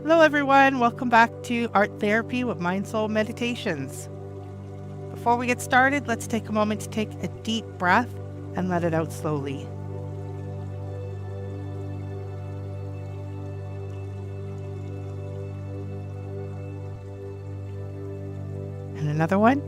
Hello everyone, welcome back to Art Therapy with MindSoulMeditations. Before we get started, let's take a moment to take a deep breath and let it out slowly. And another one.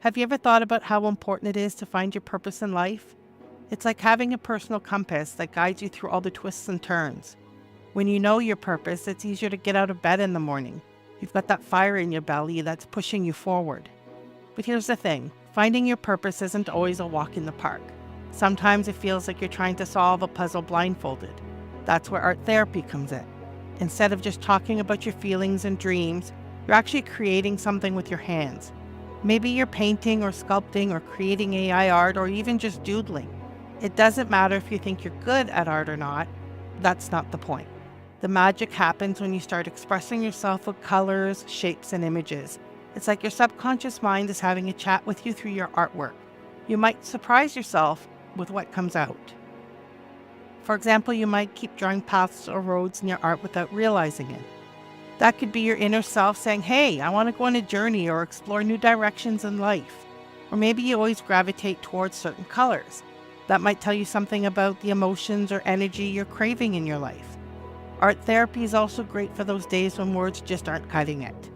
Have you ever thought about how important it is to find your purpose in life? It's like having a personal compass that guides you through all the twists and turns. When you know your purpose, it's easier to get out of bed in the morning. You've got that fire in your belly that's pushing you forward. But here's the thing, finding your purpose isn't always a walk in the park. Sometimes it feels like you're trying to solve a puzzle blindfolded. That's where art therapy comes in. Instead of just talking about your feelings and dreams, you're actually creating something with your hands. Maybe you're painting or sculpting or creating AI art or even just doodling. It doesn't matter if you think you're good at art or not. That's not the point. The magic happens when you start expressing yourself with colors, shapes, and images. It's like your subconscious mind is having a chat with you through your artwork. You might surprise yourself with what comes out. For example, you might keep drawing paths or roads in your art without realizing it. That could be your inner self saying, hey, I want to go on a journey or explore new directions in life. Or maybe you always gravitate towards certain colors. That might tell you something about the emotions or energy you're craving in your life. Art therapy is also great for those days when words just aren't cutting it.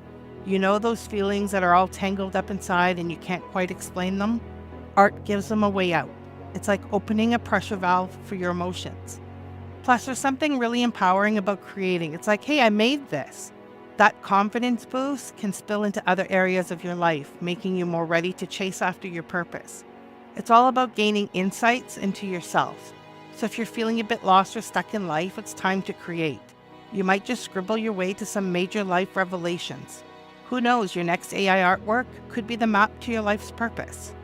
You know those feelings that are all tangled up inside and you can't quite explain them? Art gives them a way out. It's like opening a pressure valve for your emotions. Plus, there's something really empowering about creating. It's like, hey, I made this. That confidence boost can spill into other areas of your life, making you more ready to chase after your purpose. It's all about gaining insights into yourself. So if you're feeling a bit lost or stuck in life, it's time to create. You might just scribble your way to some major life revelations. Who knows, your next AI artwork could be the map to your life's purpose.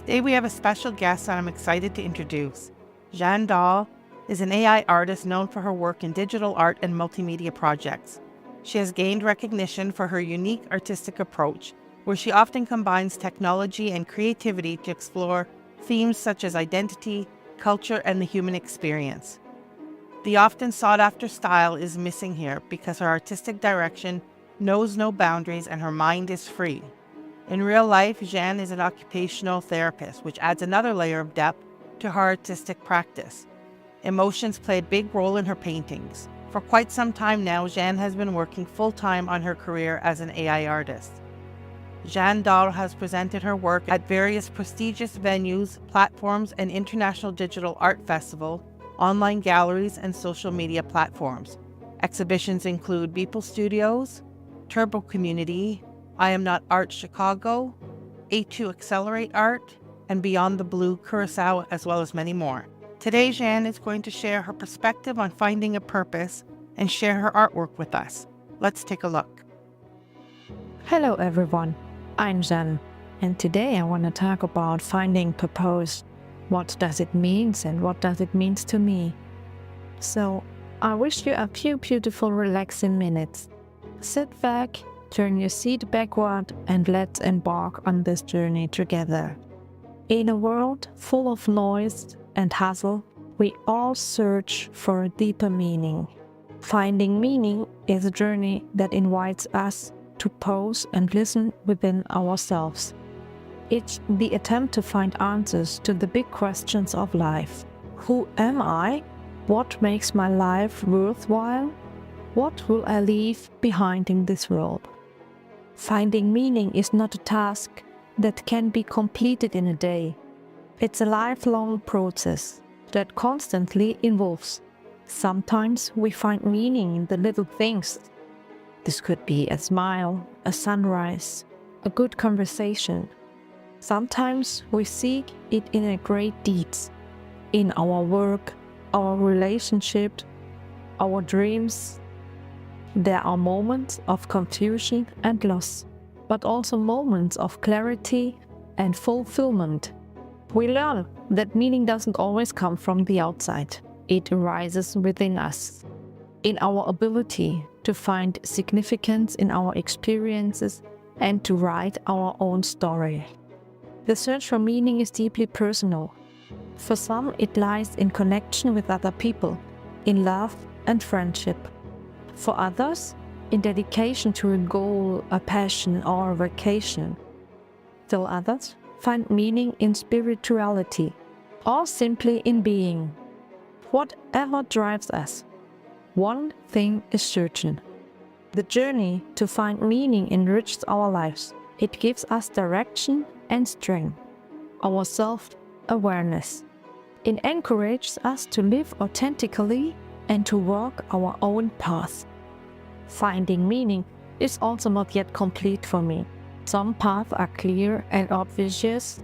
Today we have a special guest that I'm excited to introduce. Jeanne Dahl is an AI artist known for her work in digital art and multimedia projects. She has gained recognition for her unique artistic approach, where she often combines technology and creativity to explore themes such as identity, culture, and the human experience. The often sought-after style is missing here because her artistic direction knows no boundaries and her mind is free. In real life, Jeanne is an occupational therapist, which adds another layer of depth to her artistic practice. Emotions play a big role in her paintings. For quite some time now, Jeanne has been working full-time on her career as an AI artist. Jeanne Dahl has presented her work at various prestigious venues, platforms, and international digital art festival, online galleries, and social media platforms. Exhibitions include Beeple Studios, Turbo Community, I Am Not Art Chicago, A2 Accelerate Art, and Beyond the Blue Curacao, as well as many more. Today, Jeanne is going to share her perspective on finding a purpose and share her artwork with us. Let's take a look. Hello everyone, I'm Jeanne, and today I want to talk about finding purpose. What does it mean and what does it mean to me? So, I wish you a few beautiful relaxing minutes. Sit back, turn your seat backward, and let's embark on this journey together. In a world full of noise and hustle, we all search for a deeper meaning. Finding meaning is a journey that invites us to pause and listen within ourselves. It's the attempt to find answers to the big questions of life. Who am I? What makes my life worthwhile? What will I leave behind in this world? Finding meaning is not a task that can be completed in a day. It's a lifelong process that constantly evolves. Sometimes we find meaning in the little things. This could be a smile, a sunrise, a good conversation. Sometimes we seek it in a great deeds, in our work, our relationship, our dreams. There are moments of confusion and loss, but also moments of clarity and fulfillment. We learn that meaning doesn't always come from the outside. It arises within us. in our ability to find significance in our experiences and to write our own story. The search for meaning is deeply personal. For some, it lies in connection with other people, in love and friendship. For others, in dedication to a goal, a passion, or a vocation. Still others find meaning in spirituality, or simply in being. Whatever drives us, one thing is certain. The journey to find meaning enriches our lives. It gives us direction and strength, our self-awareness. It encourages us to live authentically and to walk our own path. Finding meaning is also not yet complete for me. Some paths are clear and obvious.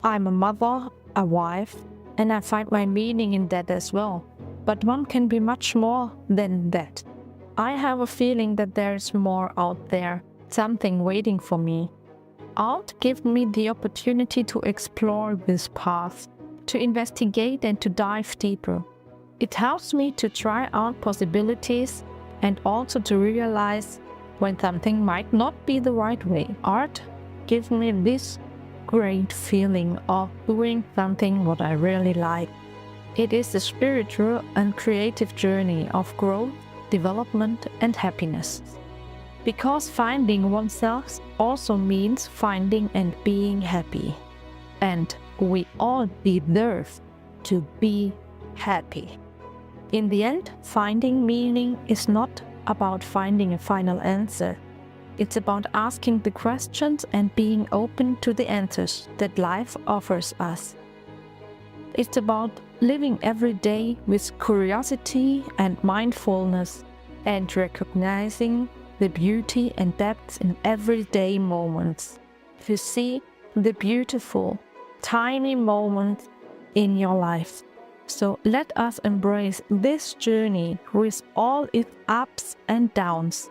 I'm a mother, a wife, and I find my meaning in that as well. But one can be much more than that. I have a feeling that there is more out there, something waiting for me. Art gives me the opportunity to explore this path, to investigate and to dive deeper. It helps me to try out possibilities and also to realize when something might not be the right way. Art gives me this great feeling of doing something what I really like. It is a spiritual and creative journey of growth, development, and happiness. Because finding oneself also means finding and being happy. And we all deserve to be happy. In the end, finding meaning is not about finding a final answer. It's about asking the questions and being open to the answers that life offers us. It's about living every day with curiosity and mindfulness and recognizing the beauty and depth in everyday moments. To see the beautiful, tiny moments in your life. So let us embrace this journey with all its ups and downs.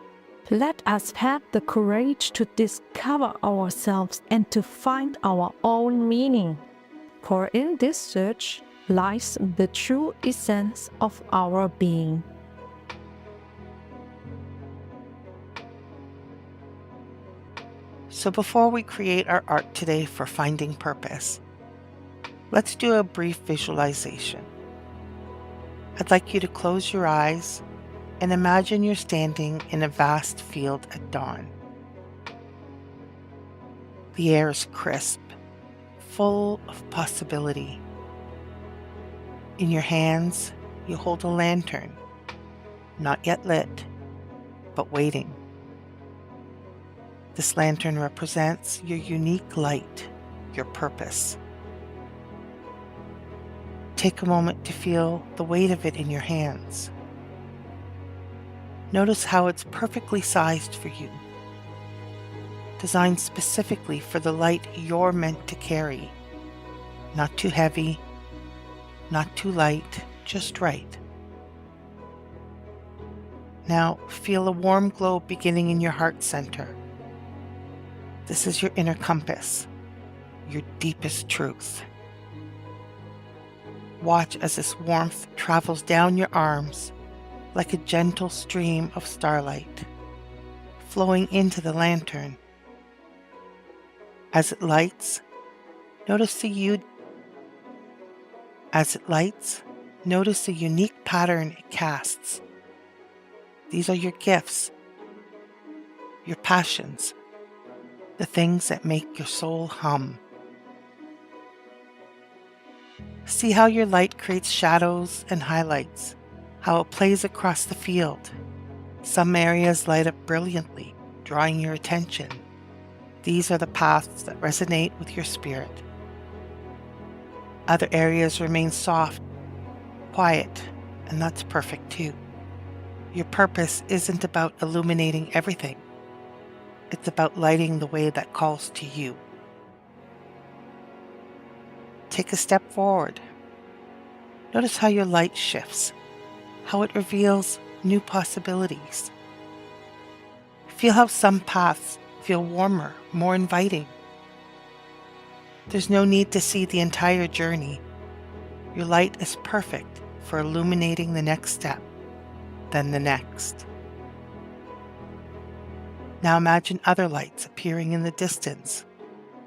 Let us have the courage to discover ourselves and to find our own meaning. For in this search lies the true essence of our being. So before we create our art today for finding purpose, let's do a brief visualization. I'd like you to close your eyes and imagine you're standing in a vast field at dawn. The air is crisp, full of possibility. In your hands, you hold a lantern, not yet lit, but waiting. This lantern represents your unique light, your purpose. Take a moment to feel the weight of it in your hands. Notice how it's perfectly sized for you, designed specifically for the light you're meant to carry. Not too heavy, not too light, just right. Now feel a warm glow beginning in your heart center. This is your inner compass, your deepest truth. Watch as this warmth travels down your arms like a gentle stream of starlight, flowing into the lantern. As it lights, notice the unique pattern it casts. These are your gifts, your passions, the things that make your soul hum. See how your light creates shadows and highlights, how it plays across the field. Some areas light up brilliantly, drawing your attention. These are the paths that resonate with your spirit. Other areas remain soft, quiet, and that's perfect too. Your purpose isn't about illuminating everything. It's about lighting the way that calls to you. Take a step forward. Notice how your light shifts, how it reveals new possibilities. Feel how some paths feel warmer, more inviting. There's no need to see the entire journey. Your light is perfect for illuminating the next step, then the next. Now imagine other lights appearing in the distance,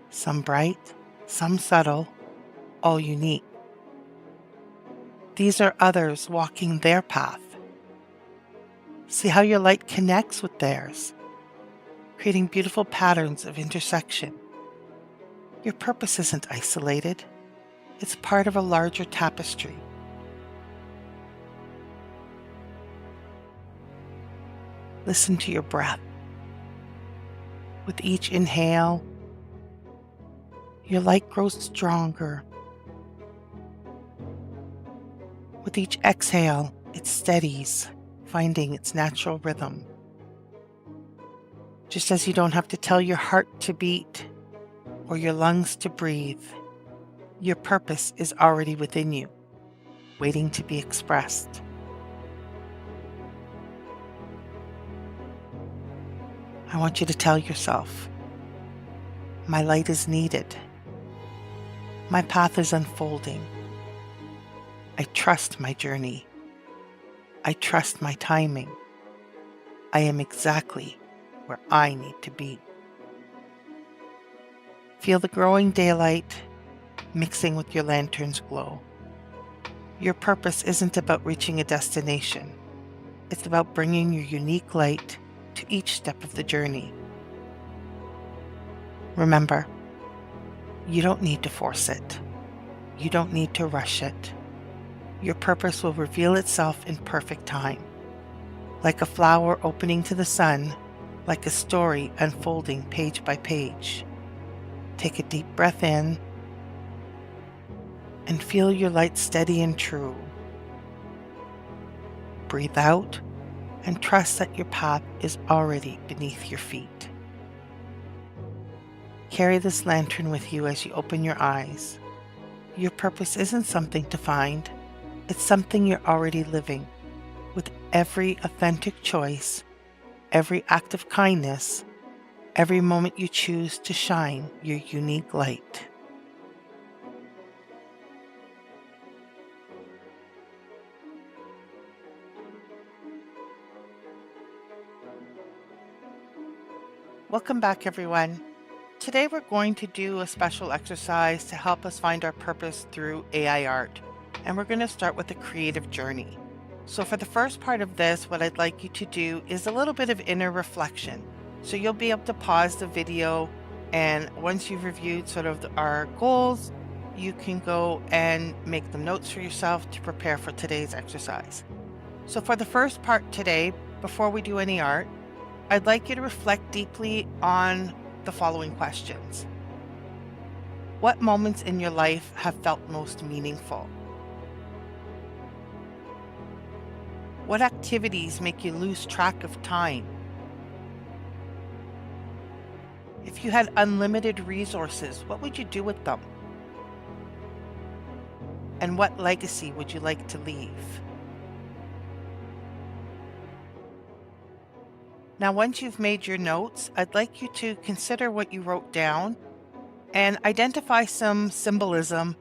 some bright, some subtle, all unique. These are others walking their path. See how your light connects with theirs, creating beautiful patterns of intersection. Your purpose isn't isolated. It's part of a larger tapestry. Listen to your breath. With each inhale, your light grows stronger. With each exhale, it steadies, finding its natural rhythm. Just as you don't have to tell your heart to beat or your lungs to breathe, your purpose is already within you, waiting to be expressed. I want you to tell yourself, my light is needed. My path is unfolding. I trust my journey. I trust my timing. I am exactly where I need to be. Feel the growing daylight mixing with your lantern's glow. Your purpose isn't about reaching a destination. It's about bringing your unique light to each step of the journey. Remember, you don't need to force it. You don't need to rush it. Your purpose will reveal itself in perfect time, like a flower opening to the sun, like a story unfolding page by page. Take a deep breath in and feel your light steady and true. Breathe out and trust that your path is already beneath your feet. Carry this lantern with you as you open your eyes. Your purpose isn't something to find, it's something you're already living. With every authentic choice, every act of kindness, every moment you choose to shine your unique light. Welcome back, everyone. Today we're going to do a special exercise to help us find our purpose through AI art. And we're going to start with a creative journey. So for the first part of this, what I'd like you to do is a little bit of inner reflection. So you'll be able to pause the video, and once you've reviewed sort of our goals, you can go and make them notes for yourself to prepare for today's exercise. So for the first part today, before we do any art, I'd like you to reflect deeply on the following questions. What moments in your life have felt most meaningful? What activities make you lose track of time? If you had unlimited resources, what would you do with them? And what legacy would you like to leave? Now, once you've made your notes, I'd like you to consider what you wrote down and identify some symbolism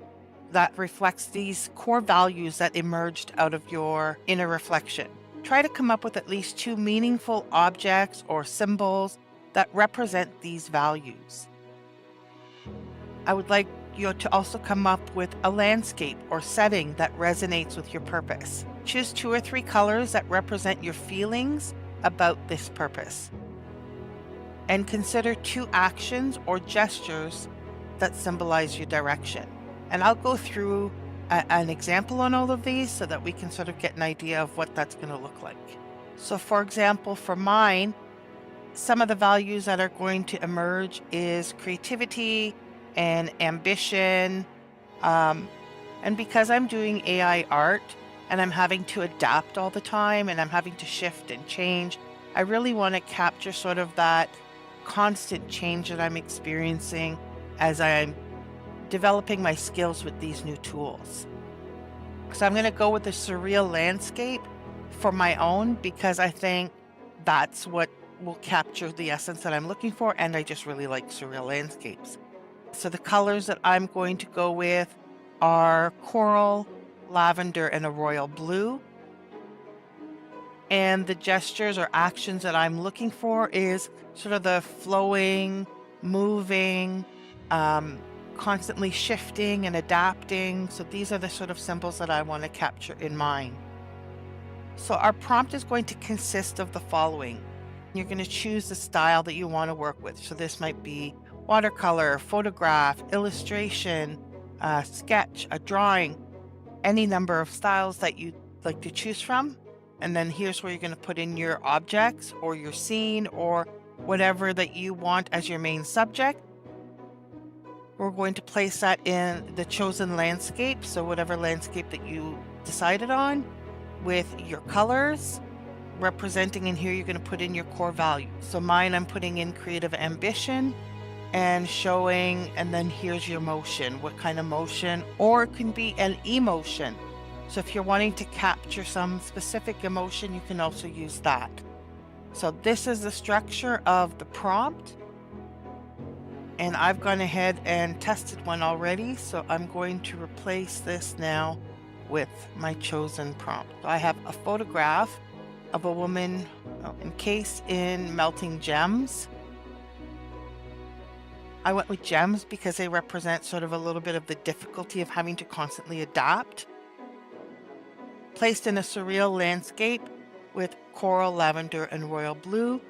that reflects these core values that emerged out of your inner reflection. Try to come up with at least 2 meaningful objects or symbols that represent these values. I would like you to also come up with a landscape or setting that resonates with your purpose. Choose 2 or 3 colors that represent your feelings about this purpose. And consider 2 actions or gestures that symbolize your direction. And I'll go through an example on all of these so that we can sort of get an idea of what that's going to look like. So for example, for mine, some of the values that are going to emerge is creativity and ambition. And because I'm doing AI art and I'm having to adapt all the time and I'm having to shift and change, I really want to capture sort of that constant change that I'm experiencing as I'm developing my skills with these new tools. So I'm going to go with a surreal landscape for my own because I think that's what will capture the essence that I'm looking for, and I just really like surreal landscapes. So the colors that I'm going to go with are coral, lavender, and a royal blue. And the gestures or actions that I'm looking for is sort of the flowing, moving, um, constantly shifting and adapting. So these are the sort of symbols that I want to capture in mind. So our prompt is going to consist of the following. You're going to choose the style that you want to work with. So this might be watercolor, photograph, illustration, a sketch, a drawing, any number of styles that you'd like to choose from. And then here's where you're going to put in your objects or your scene or whatever that you want as your main subject. We're going to place that in the chosen landscape. So whatever landscape that you decided on, with your colors representing, in here you're going to put in your core values. So mine, I'm putting in creative ambition and showing, and then here's your motion, what kind of motion, or it can be an emotion. So if you're wanting to capture some specific emotion, you can also use that. So this is the structure of the prompt, and I've gone ahead and tested one already. So I'm going to replace this now with my chosen prompt. So I have a photograph of a woman encased in melting gems. I went with gems because they represent sort of a little bit of the difficulty of having to constantly adapt. Placed in a surreal landscape with coral, lavender, and royal blue,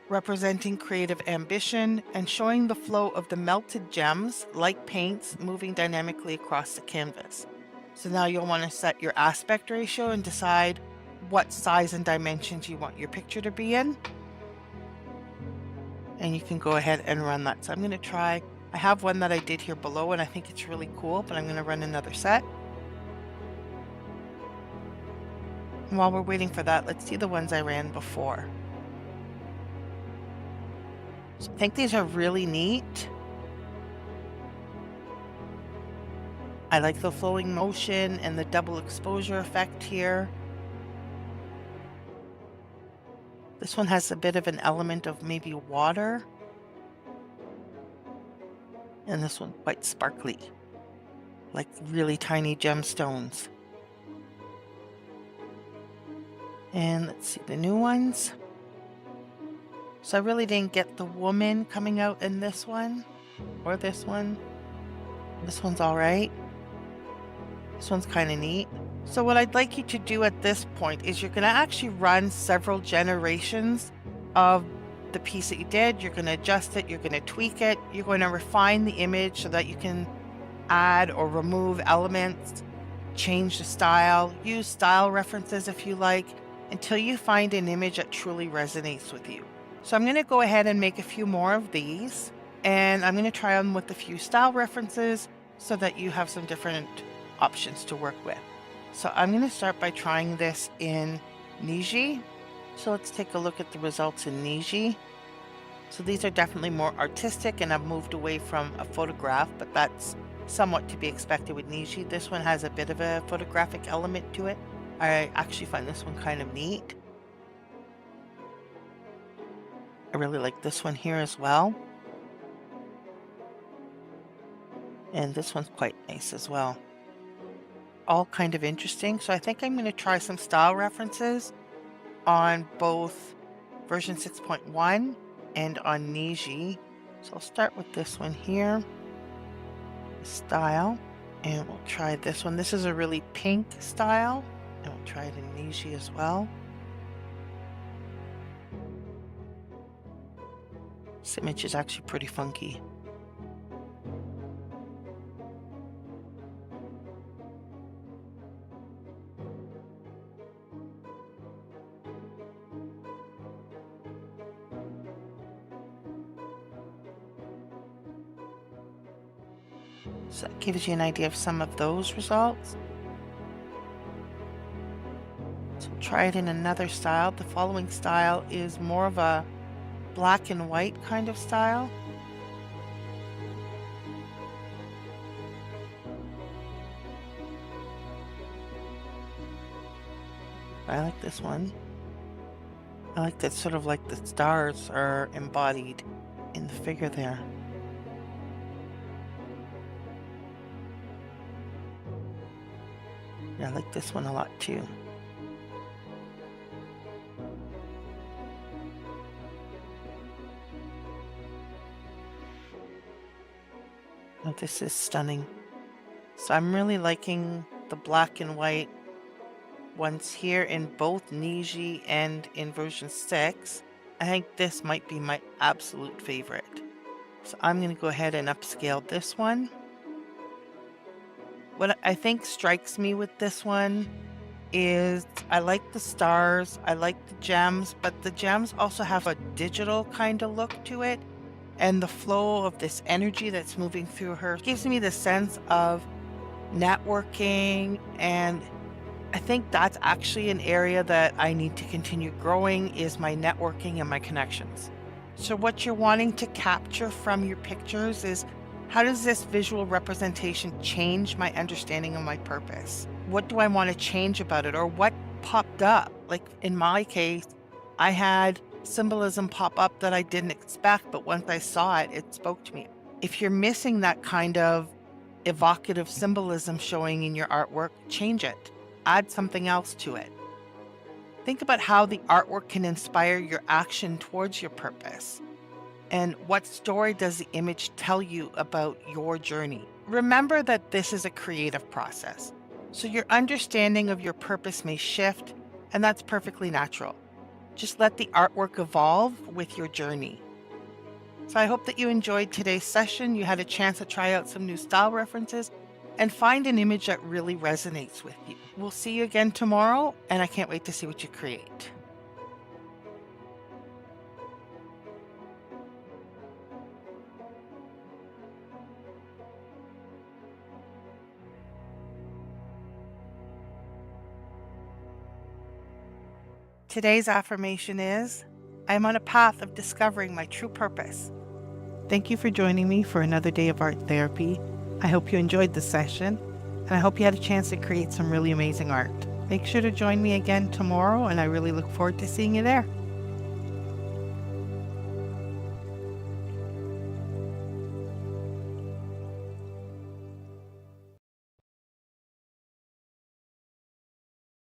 representing creative ambition and showing the flow of the melted gems like paints moving dynamically across the canvas. So now you'll want to set your aspect ratio and decide what size and dimensions you want your picture to be in. And you can go ahead and run that. So I'm going to try, I have one that I did here below and I think it's really cool, but I'm going to run another set. And while we're waiting for that, let's see the ones I ran before. So I think these are really neat. I like the flowing motion and the double exposure effect here. This one has a bit of an element of maybe water. And this one quite sparkly, like really tiny gemstones. And let's see the new ones. So I really didn't get the woman coming out in this one or this one. This one's all right. This one's kind of neat. So what I'd like you to do at this point is you're going to actually run several generations of the piece that you did. You're going to adjust it. You're going to tweak it. You're going to refine the image so that you can add or remove elements, change the style, use style references if you like, until you find an image that truly resonates with you. So I'm going to go ahead and make a few more of these, and I'm going to try them with a few style references so that you have some different options to work with. So I'm going to start by trying this in Niji. So let's take a look at the results in Niji. So these are definitely more artistic, and I've moved away from a photograph, but that's somewhat to be expected with Niji. This one has a bit of a photographic element to it. I actually find this one kind of neat. I really like this one here as well. And this one's quite nice as well. All kind of interesting. So I think I'm going to try some style references on both version 6.1 and on Niji. So I'll start with this one here, style, and we'll try this one. This is a really pink style, and we'll try it in Niji as well. This image is actually pretty funky. So that gives you an idea of some of those results. So try it in another style. The following style is more of a black and white kind of style. I like this one. I like that sort of like the stars are embodied in the figure there. Yeah, I like this one a lot too. Oh, this is stunning. So I'm really liking the black and white ones here in both Niji and in version 6. I think this might be my absolute favorite. So I'm going to go ahead and upscale this one. What I think strikes me with this one is I like the stars, I like the gems, but the gems also have a digital kind of look to it. And the flow of this energy that's moving through her gives me the sense of networking, and I think that's actually an area that I need to continue growing, is my networking and my connections. So what you're wanting to capture from your pictures is, how does this visual representation change my understanding of my purpose? What do I want to change about it, or what popped up? Like in my case, I had symbolism pop up that I didn't expect, but once I saw it, it spoke to me. If you're missing that kind of evocative symbolism showing in your artwork, change it. Add something else to it. Think about how the artwork can inspire your action towards your purpose. And what story does the image tell you about your journey? Remember that this is a creative process. So your understanding of your purpose may shift, and that's perfectly natural. Just let the artwork evolve with your journey. So I hope that you enjoyed today's session. You had a chance to try out some new style references and find an image that really resonates with you. We'll see you again tomorrow, and I can't wait to see what you create. Today's affirmation is, I am on a path of discovering my true purpose. Thank you for joining me for another day of art therapy. I hope you enjoyed the session, and I hope you had a chance to create some really amazing art. Make sure to join me again tomorrow, and I really look forward to seeing you there.